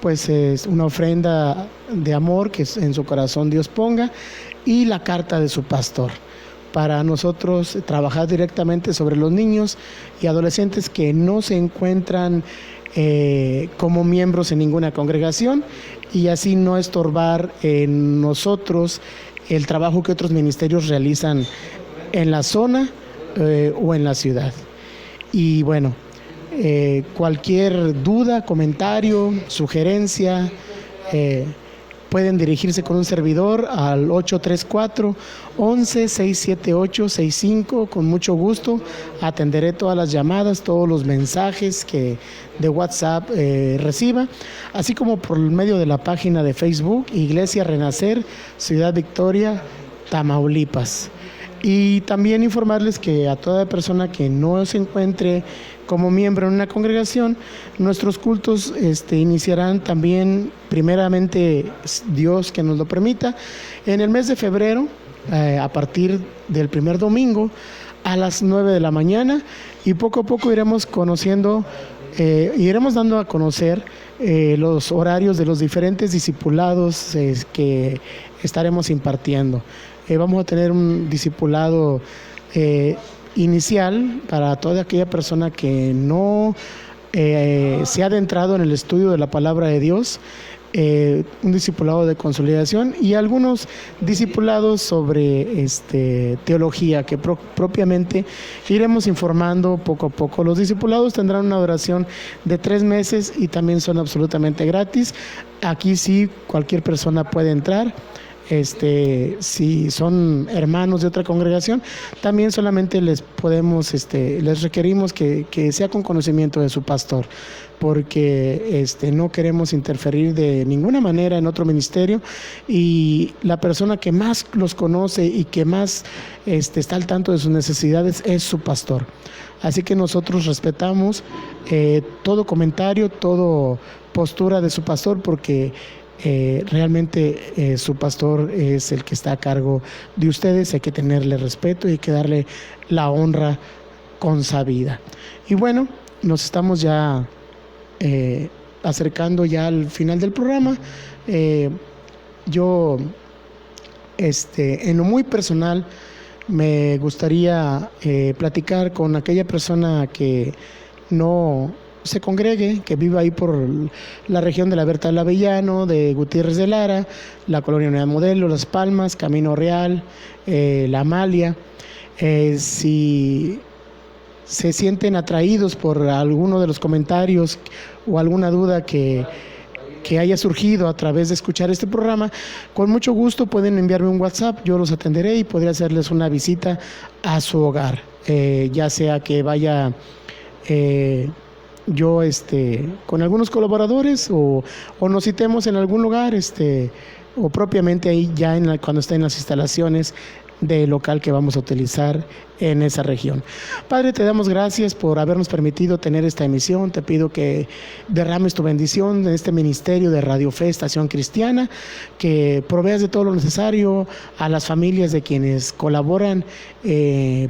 pues es una ofrenda de amor que en su corazón Dios ponga, y la carta de su pastor, para nosotros trabajar directamente sobre los niños y adolescentes que no se encuentran como miembros en ninguna congregación, y así no estorbar en nosotros el trabajo que otros ministerios realizan en la zona o en la ciudad. Y bueno, cualquier duda, comentario, sugerencia, pueden dirigirse con un servidor al 834-11-678-65. Con mucho gusto atenderé todas las llamadas, todos los mensajes que de WhatsApp reciba, así como por medio de la página de Facebook Iglesia Renacer, Ciudad Victoria, Tamaulipas. Y también informarles que a toda persona que no se encuentre como miembro en una congregación, nuestros cultos iniciarán también, primeramente Dios que nos lo permita, en el mes de febrero, a partir del primer domingo a las 9 de la mañana, y poco a poco iremos conociendo, iremos dando a conocer los horarios de los diferentes discipulados que estaremos impartiendo. Vamos a tener un discipulado inicial para toda aquella persona que no se ha adentrado en el estudio de la palabra de Dios, un discipulado de consolidación y algunos discipulados sobre teología que propiamente iremos informando poco a poco. Los discipulados tendrán una duración de 3 meses y también son absolutamente gratis. Aquí sí cualquier persona puede entrar. Si son hermanos de otra congregación, también solamente les requerimos que sea con conocimiento de su pastor, porque no queremos interferir de ninguna manera en otro ministerio, y la persona que más los conoce y que más está al tanto de sus necesidades es su pastor. Así que nosotros respetamos todo comentario, toda postura de su pastor, porque realmente su pastor es el que está a cargo de ustedes. Hay que tenerle respeto y hay que darle la honra consabida. Y bueno, nos estamos ya acercando ya al final del programa. Yo en lo muy personal me gustaría platicar con aquella persona que no se congregue, que viva ahí por la región de la Berta del Avellano, de Gutiérrez de Lara, la Colonia Unidad Modelo, Las Palmas, Camino Real, La Amalia. Si se sienten atraídos por alguno de los comentarios o alguna duda que haya surgido a través de escuchar este programa, con mucho gusto pueden enviarme un WhatsApp, yo los atenderé y podré hacerles una visita a su hogar, ya sea que vaya yo con algunos colaboradores o nos citemos en algún lugar o propiamente ahí ya cuando esté en las instalaciones del local que vamos a utilizar en esa región. Padre, te damos gracias por habernos permitido tener esta emisión. Te pido que derrames tu bendición en este ministerio de Radio Fe, Estación Cristiana, que proveas de todo lo necesario a las familias de quienes colaboran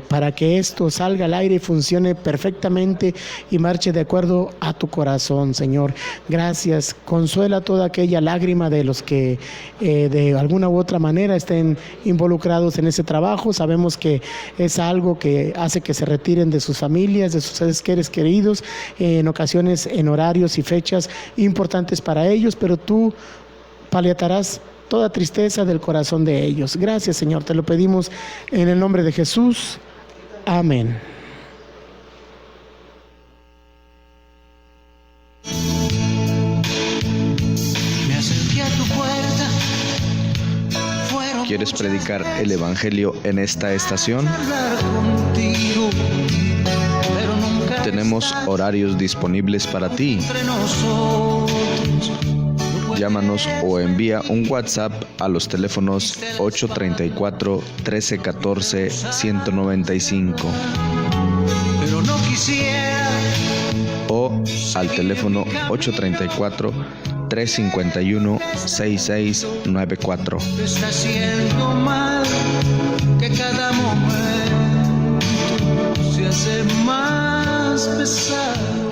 para que esto salga al aire y funcione perfectamente y marche de acuerdo a tu corazón, Señor. Gracias. Consuela toda aquella lágrima de los que de alguna u otra manera estén involucrados en ese trabajo. Sabemos que es algo que hace que se retiren de sus familias, de sus seres queridos, en ocasiones en horarios y fechas importantes para ellos, pero tú paliatarás toda tristeza del corazón de ellos. Gracias, Señor, te lo pedimos en el nombre de Jesús. Amén. ¿Quieres predicar el Evangelio en esta estación? Tenemos horarios disponibles para ti. Llámanos o envía un WhatsApp a los teléfonos 834-1314-195 o al teléfono 834-351-6694. Te está haciendo mal, que cada momento se hace más pesado.